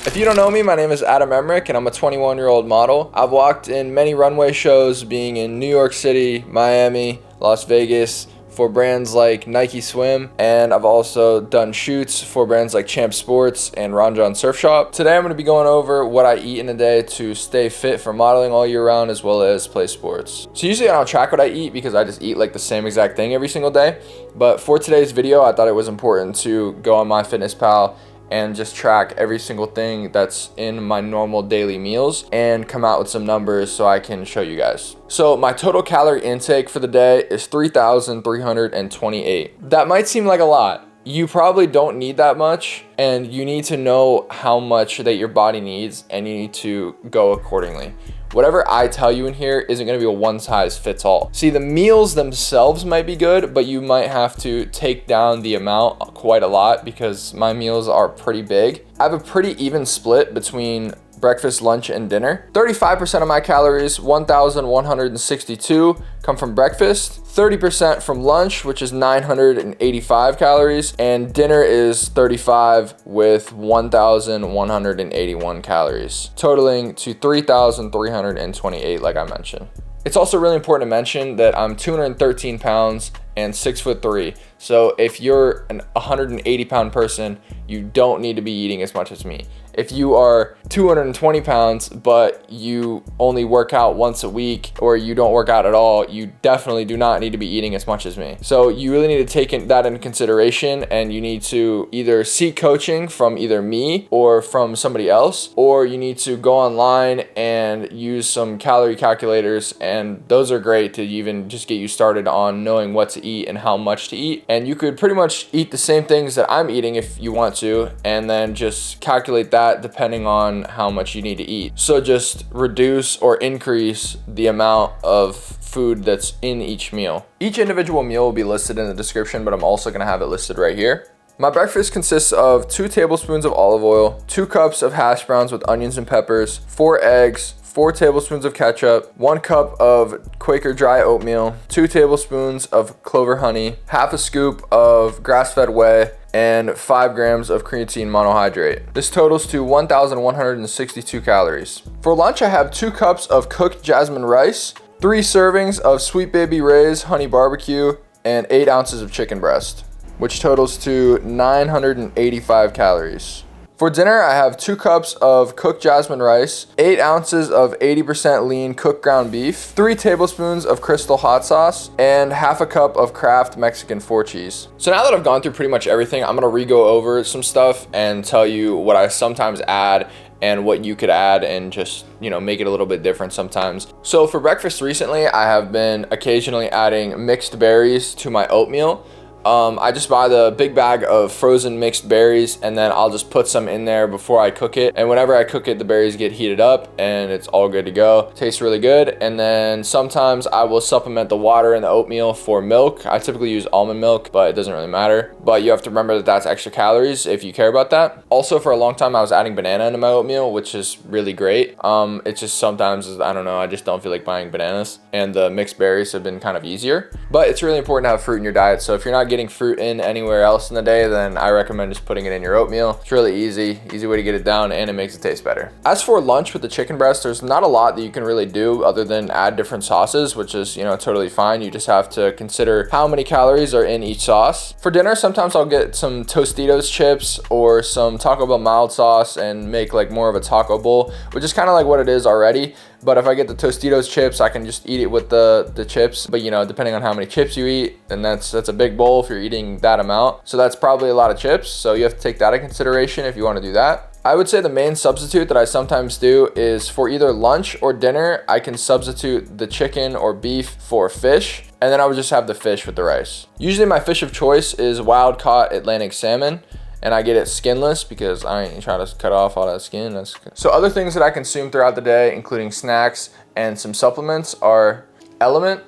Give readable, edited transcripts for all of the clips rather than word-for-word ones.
If you don't know me, my name is Adam Emmerich and I'm a 21-year-old model. I've walked in many runway shows, being in New York City, Miami, Las Vegas, for brands like Nike Swim, and I've also done shoots for brands like Champ Sports and Ron John Surf Shop. Today I'm going to be going over what I eat in a day to stay fit for modeling all year round as well as play sports. So usually I don't track what I eat because I just eat like the same exact thing every single day, but for today's video I thought it was important to go on MyFitnessPal and just track every single thing that's in my normal daily meals and come out with some numbers so I can show you guys. So my total calorie intake for the day is 3,328. That might seem like a lot. You probably don't need that much, and you need to know how much that your body needs and you need to go accordingly. Whatever I tell you in here isn't going to be a one size fits all. See, the meals themselves might be good, but you might have to take down the amount quite a lot because my meals are pretty big. I have a pretty even split between breakfast, lunch, and dinner. 35% of my calories, 1,162, come from breakfast. 30% from lunch, which is 985 calories, and dinner is 35 with 1,181 calories, totaling to 3,328 like I mentioned. It's also really important to mention that I'm 213 pounds and 6'3". So if you're an 180 pound person, you don't need to be eating as much as me. If you are 220 pounds, but you only work out once a week or you don't work out at all, you definitely do not need to be eating as much as me. So you really need to take that into consideration, and you need to either seek coaching from either me or from somebody else, or you need to go online and use some calorie calculators, and those are great to even just get you started on knowing what to eat and how much to eat. And you could pretty much eat the same things that I'm eating if you want to, and then just calculate that depending on how much you need to eat. So just reduce or increase the amount of food that's in each meal. Each individual meal will be listed in the description, but I'm also gonna have it listed right here. My breakfast consists of 2 tablespoons of olive oil, 2 cups of hash browns with onions and peppers, 4 eggs, 4 tablespoons of ketchup, 1 cup of Quaker dry oatmeal, 2 tablespoons of clover honey, half a scoop of grass-fed whey, and 5 grams of creatine monohydrate. This totals to 1,162 calories. For lunch, I have 2 cups of cooked jasmine rice, 3 servings of Sweet Baby Ray's honey barbecue, and 8 ounces of chicken breast, which totals to 985 calories. For dinner, I have 2 cups of cooked jasmine rice, 8 ounces of 80% lean cooked ground beef, 3 tablespoons of Crystal hot sauce, and half a cup of Kraft Mexican 4 cheese. So now that I've gone through pretty much everything, I'm gonna re-go over some stuff and tell you what I sometimes add and what you could add and just, you know, make it a little bit different sometimes. So for breakfast recently, I have been occasionally adding mixed berries to my oatmeal. I just buy the big bag of frozen mixed berries, and then I'll just put some in there before I cook it. And whenever I cook it, the berries get heated up and it's all good to go. Tastes really good. And then sometimes I will supplement the water in the oatmeal for milk. I typically use almond milk, but it doesn't really matter. But you have to remember that that's extra calories if you care about that. Also, for a long time, I was adding banana into my oatmeal, which is really great. It's just sometimes, I don't know, I just don't feel like buying bananas. And the mixed berries have been kind of easier. But it's really important to have fruit in your diet. So if you're not getting fruit in anywhere else in the day, then I recommend just putting it in your oatmeal. It's really easy way to get it down, and it makes it taste better. As for lunch with the chicken breast, there's not a lot that you can really do other than add different sauces, which is, you know, totally fine. You just have to consider how many calories are in each sauce. For dinner, sometimes I'll get some Tostitos chips or some Taco Bell mild sauce and make like more of a taco bowl, which is kind of like what it is already. But if I get the Tostitos chips, I can just eat it with the chips. But, you know, depending on how many chips you eat, then that's a big bowl if you're eating that amount. So that's probably a lot of chips. So you have to take that into consideration if you want to do that. I would say the main substitute that I sometimes do is for either lunch or dinner, I can substitute the chicken or beef for fish. And then I would just have the fish with the rice. Usually my fish of choice is wild caught Atlantic salmon. And I get it skinless because I ain't trying to cut off all that skin. So other things that I consume throughout the day, including snacks and some supplements, are Element,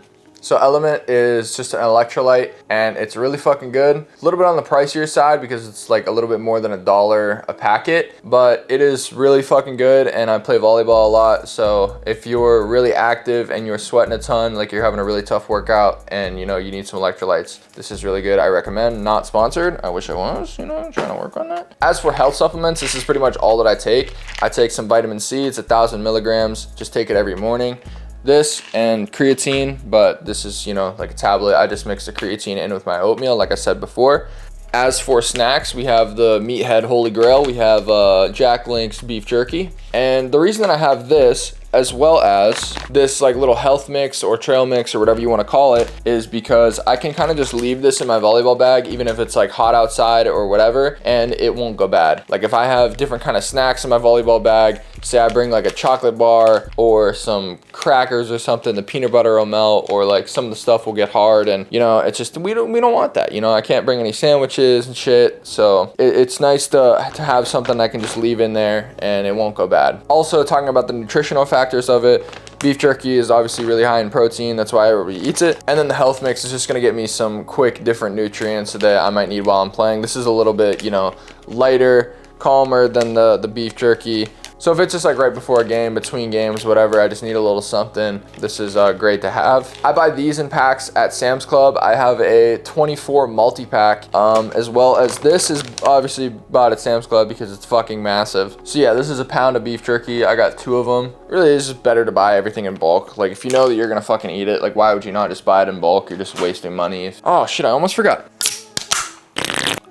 So Element is just an electrolyte, and it's really fucking good. A little bit on the pricier side because it's like a little bit more than $1 a packet, but it is really fucking good, and I play volleyball a lot. So if you're really active and you're sweating a ton, like you're having a really tough workout and you know you need some electrolytes, this is really good. I recommend. Not sponsored. I wish I was, you know, trying to work on that. As for health supplements, this is pretty much all that I take. I take some vitamin C. It's 1,000 milligrams. Just take it every morning. This and creatine, but this is, you know, like a tablet. I just mix the creatine in with my oatmeal, like I said before. As for snacks, we have the Meathead Holy Grail. We have Jack Link's beef jerky. And the reason that I have this, as well as this like little health mix or trail mix or whatever you want to call it, is because I can kind of just leave this in my volleyball bag even if it's like hot outside or whatever, and it won't go bad. Like if I have different kind of snacks in my volleyball bag, say I bring like a chocolate bar or some crackers or something, the peanut butter will melt, or like some of the stuff will get hard, and you know, it's just we don't want that. You know, I can't bring any sandwiches and shit, so it's nice to have something I can just leave in there and it won't go bad. Also, talking about the nutritional factors of it, beef jerky is obviously really high in protein. That's why everybody eats it. And then the health mix is just going to get me some quick different nutrients that I might need while I'm playing. This is a little bit, you know, lighter, calmer than the beef jerky. So if it's just like right before a game, between games, whatever, I just need a little something, this is great to have. I buy these in packs at Sam's Club. I have a 24 multi-pack, as well as this is obviously bought at Sam's Club because it's fucking massive. So yeah, this is a pound of beef jerky. I got 2 of them. Really, it's just better to buy everything in bulk. Like if you know that you're gonna fucking eat it, like why would you not just buy it in bulk? You're just wasting money. Oh shit, I almost forgot.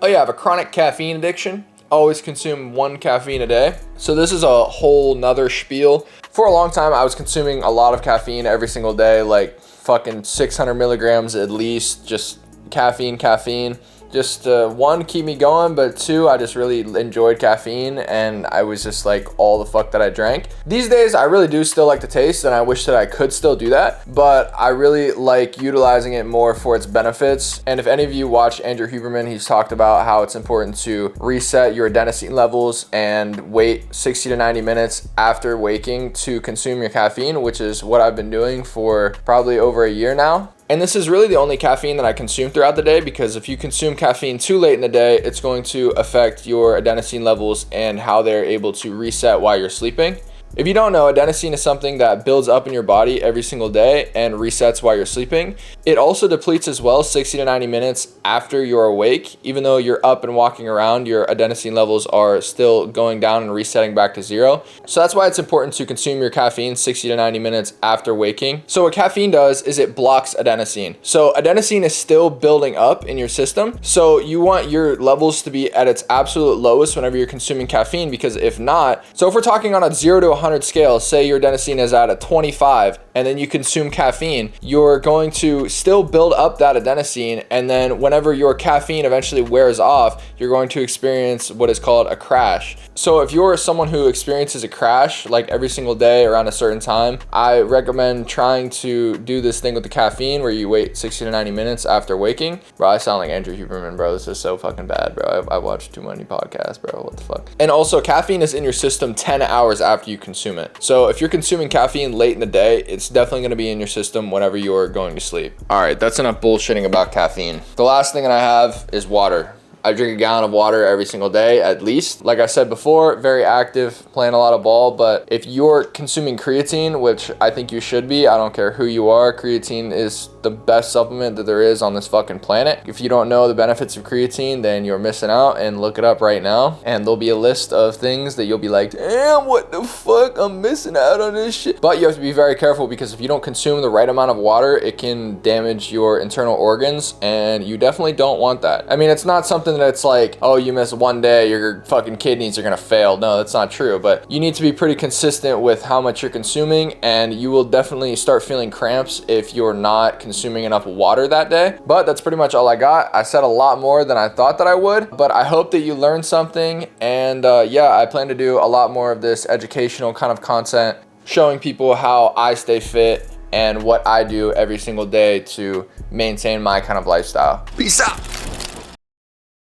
Oh yeah, I have a chronic caffeine addiction. Always consume 1 caffeine a day. So this is a whole nother spiel. For a long time, I was consuming a lot of caffeine every single day, like fucking 600 milligrams at least, just caffeine. Just 1, keep me going, but 2, I just really enjoyed caffeine, and I was just like all the fuck that I drank. These days, I really do still like the taste, and I wish that I could still do that, but I really like utilizing it more for its benefits. And if any of you watch Andrew Huberman, he's talked about how it's important to reset your adenosine levels and wait 60 to 90 minutes after waking to consume your caffeine, which is what I've been doing for probably over a year now. And this is really the only caffeine that I consume throughout the day, because if you consume caffeine too late in the day, it's going to affect your adenosine levels and how they're able to reset while you're sleeping. If you don't know, adenosine is something that builds up in your body every single day and resets while you're sleeping. It also depletes as well 60 to 90 minutes after you're awake. Even though you're up and walking around, your adenosine levels are still going down and resetting back to 0. So that's why it's important to consume your caffeine 60 to 90 minutes after waking. So what caffeine does is it blocks adenosine. So adenosine is still building up in your system. So you want your levels to be at its absolute lowest whenever you're consuming caffeine, because if not, so if we're talking on a 0 to 100 scale, say your adenosine is at a 25 and then you consume caffeine, you're going to still build up that adenosine, and then whenever your caffeine eventually wears off, you're going to experience what is called a crash. So if you're someone who experiences a crash like every single day around a certain time, I recommend trying to do this thing with the caffeine where you wait 60 to 90 minutes after waking. Bro, I sound like Andrew Huberman, bro. This is so fucking bad, bro. I watch too many podcasts, bro. What the fuck? And also, caffeine is in your system 10 hours after you consume it. So if you're consuming caffeine late in the day, it's definitely going to be in your system whenever you're going to sleep. All right, that's enough bullshitting about caffeine. The last thing that I have is water. I drink a gallon of water every single day, at least. Like I said before, very active, playing a lot of ball, but if you're consuming creatine, which I think you should be, I don't care who you are, creatine is the best supplement that there is on this fucking planet. If you don't know the benefits of creatine, then you're missing out, and look it up right now. And there'll be a list of things that you'll be like, damn, what the fuck, I'm missing out on this shit. But you have to be very careful, because if you don't consume the right amount of water, it can damage your internal organs, and you definitely don't want that. I mean, it's not something that it's like, oh, you miss one day, your fucking kidneys are gonna fail. No, that's not true, but you need to be pretty consistent with how much you're consuming, and you will definitely start feeling cramps if you're not consuming enough water that day. But that's pretty much all I got. I said a lot more than I thought that I would, but I hope that you learned something, and yeah, I plan to do a lot more of this educational kind of content, showing people how I stay fit and what I do every single day to maintain my kind of lifestyle. Peace out.